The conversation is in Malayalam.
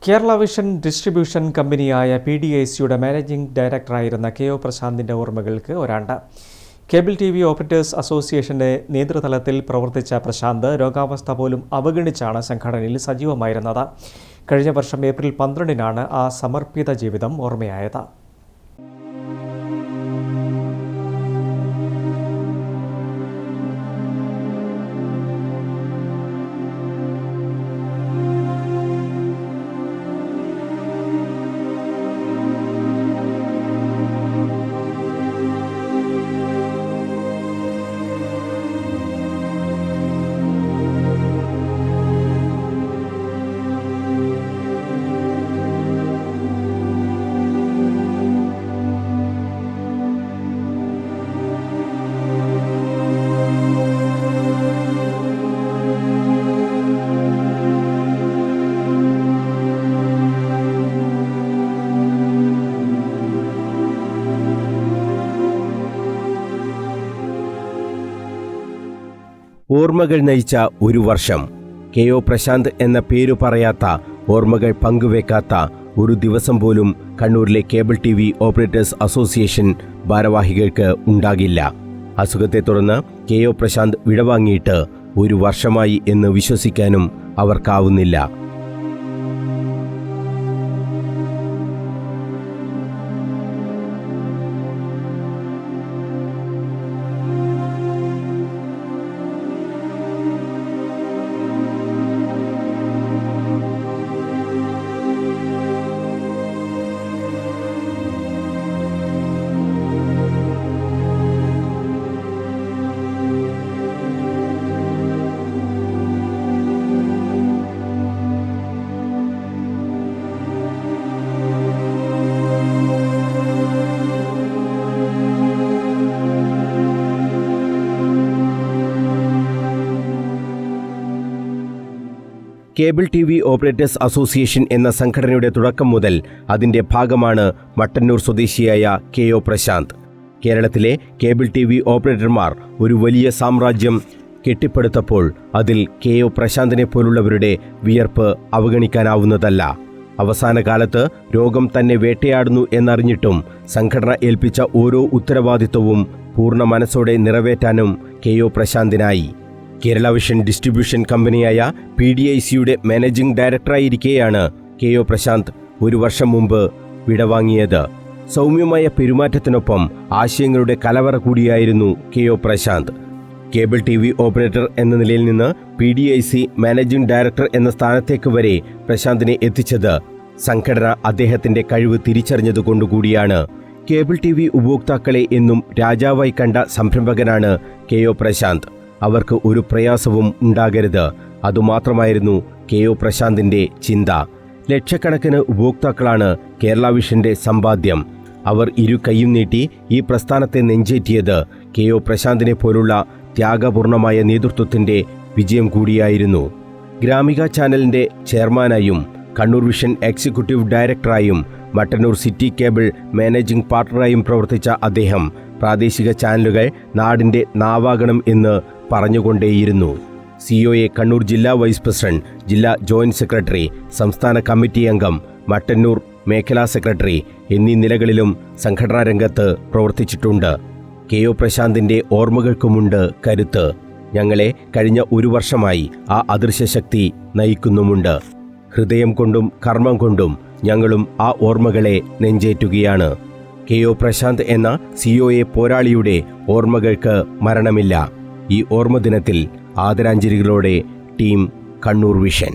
കേരള വിഷൻ ഡിസ്ട്രിബ്യൂഷൻ കമ്പനിയായ PDICയുടെ മാനേജിംഗ് ഡയറക്ടറായിരുന്ന KO പ്രശാന്തിൻ്റെ ഓർമ്മകൾക്ക് ഒരാണ്ട്. കേബിൾ TV ഓപ്പറേറ്റേഴ്സ് അസോസിയേഷന്റെ നേതൃതലത്തിൽ പ്രവർത്തിച്ച പ്രശാന്ത് രോഗാവസ്ഥ പോലും അവഗണിച്ചാണ് സംഘടനയിൽ സജീവമായിരുന്നത്. കഴിഞ്ഞ വർഷം ഏപ്രിൽ 12-നാണ് ആ സമർപ്പിത ജീവിതം ഓർമ്മയായത്. ഓർമ്മകൾ നയിച്ച ഒരു വർഷം. KO പ്രശാന്ത് എന്ന പേരു പറയാത്ത, ഓർമ്മകൾ പങ്കുവെക്കാത്ത ഒരു ദിവസം പോലും കണ്ണൂരിലെ കേബിൾ TV ഓപ്പറേറ്റേഴ്സ് അസോസിയേഷൻ ഭാരവാഹികൾക്ക് ഉണ്ടാകില്ല. അസുഖത്തെ തുടർന്ന് KO പ്രശാന്ത് വിടവാങ്ങിയിട്ട് ഒരു വർഷമായി എന്ന് വിശ്വസിക്കാനും അവർക്കാവുന്നില്ല. കേബിൾ TV ഓപ്പറേറ്റേഴ്സ് അസോസിയേഷൻ എന്ന സംഘടനയുടെ തുടക്കം മുതൽ അതിൻ്റെ ഭാഗമാണ് മട്ടന്നൂർ സ്വദേശിയായ KO പ്രശാന്ത്. കേരളത്തിലെ കേബിൾ TV ഓപ്പറേറ്റർമാർ ഒരു വലിയ സാമ്രാജ്യം കെട്ടിപ്പടുത്തപ്പോൾ അതിൽ KO പ്രശാന്തിനെ പോലുള്ളവരുടെ വിയർപ്പ് അവഗണിക്കാനാവുന്നതല്ല. അവസാന കാലത്ത് രോഗം തന്നെ വേട്ടയാടുന്നു എന്നറിഞ്ഞിട്ടും സംഘടന ഏൽപ്പിച്ച ഓരോ ഉത്തരവാദിത്വവും പൂർണ്ണ മനസ്സോടെ നിറവേറ്റാനും KO പ്രശാന്തിനായി. കേരള വിഷൻ ഡിസ്ട്രിബ്യൂഷൻ കമ്പനിയായ PDICയുടെ മാനേജിംഗ് ഡയറക്ടറായിരിക്കെയാണ് KO പ്രശാന്ത് ഒരു വർഷം മുമ്പ് വിടവാങ്ങിയത്. സൗമ്യമായ പെരുമാറ്റത്തിനൊപ്പം ആശയങ്ങളുടെ കലവറ കൂടിയായിരുന്നു KO Prashant. Cable TV operator എന്ന നിലയിൽ നിന്ന് PDIC മാനേജിംഗ് ഡയറക്ടർ എന്ന സ്ഥാനത്തേക്ക് വരെ പ്രശാന്തിനെ എത്തിച്ചത് സംഘടന അദ്ദേഹത്തിന്റെ കഴിവ് തിരിച്ചറിഞ്ഞതുകൊണ്ടുകൂടിയാണ്. കേബിൾ TV ഉപഭോക്താക്കളെ എന്നും രാജാവായി കണ്ട സംരംഭകനാണ് KO പ്രശാന്ത്. അവർക്ക് ഒരു പ്രയാസവും ഉണ്ടാകരുത്, അതുമാത്രമായിരുന്നു KO പ്രശാന്തിൻ്റെ ചിന്ത. ലക്ഷക്കണക്കിന് ഉപഭോക്താക്കളാണ് കേരള വിഷന്റെ സമ്പാദ്യം. അവർ ഇരു കൈയും നീട്ടി ഈ പ്രസ്ഥാനത്തെ നെഞ്ചേറ്റിയത് KO പ്രശാന്തിനെ പോലുള്ള ത്യാഗപൂർണമായ നേതൃത്വത്തിൻ്റെ വിജയം കൂടിയായിരുന്നു. ഗ്രാമിക ചാനലിൻ്റെ ചെയർമാനായും കണ്ണൂർ വിഷൻ എക്സിക്യൂട്ടീവ് ഡയറക്ടറായും മട്ടന്നൂർ സിറ്റി കേബിൾ മാനേജിംഗ് പാർട്ണറായും പ്രവർത്തിച്ച അദ്ദേഹം പ്രാദേശിക ചാനലുകൾ നാടിൻ്റെ നാവാകണം എന്ന് പറഞ്ഞുകൊണ്ടേയിരുന്നു. COA കണ്ണൂർ ജില്ലാ വൈസ് പ്രസിഡന്റ്, ജില്ലാ ജോയിന്റ് സെക്രട്ടറി, സംസ്ഥാന കമ്മിറ്റി അംഗം, മട്ടന്നൂർ മേഖലാ സെക്രട്ടറി എന്നീ നിലകളിലും സംഘടനാ രംഗത്ത് പ്രവർത്തിച്ചിട്ടുണ്ട്. KO പ്രശാന്തിൻ്റെ ഓർമ്മകൾക്കുമുണ്ട് കരുത്ത്. ഞങ്ങളെ കഴിഞ്ഞ ഒരു വർഷമായി ആ അദൃശ്യശക്തി നയിക്കുന്നുമുണ്ട്. ഹൃദയം കൊണ്ടും കർമ്മം കൊണ്ടും ഞങ്ങളും ആ ഓർമ്മകളെ നെഞ്ചേറ്റുകയാണ്. KO പ്രശാന്ത് എന്ന COA പോരാളിയുടെ ഓർമ്മകൾക്ക് മരണമില്ല. ഈ ഓർമ്മദിനത്തിൽ ആദരാഞ്ജലികളോടെ ടീം കണ്ണൂർ വിഷൻ.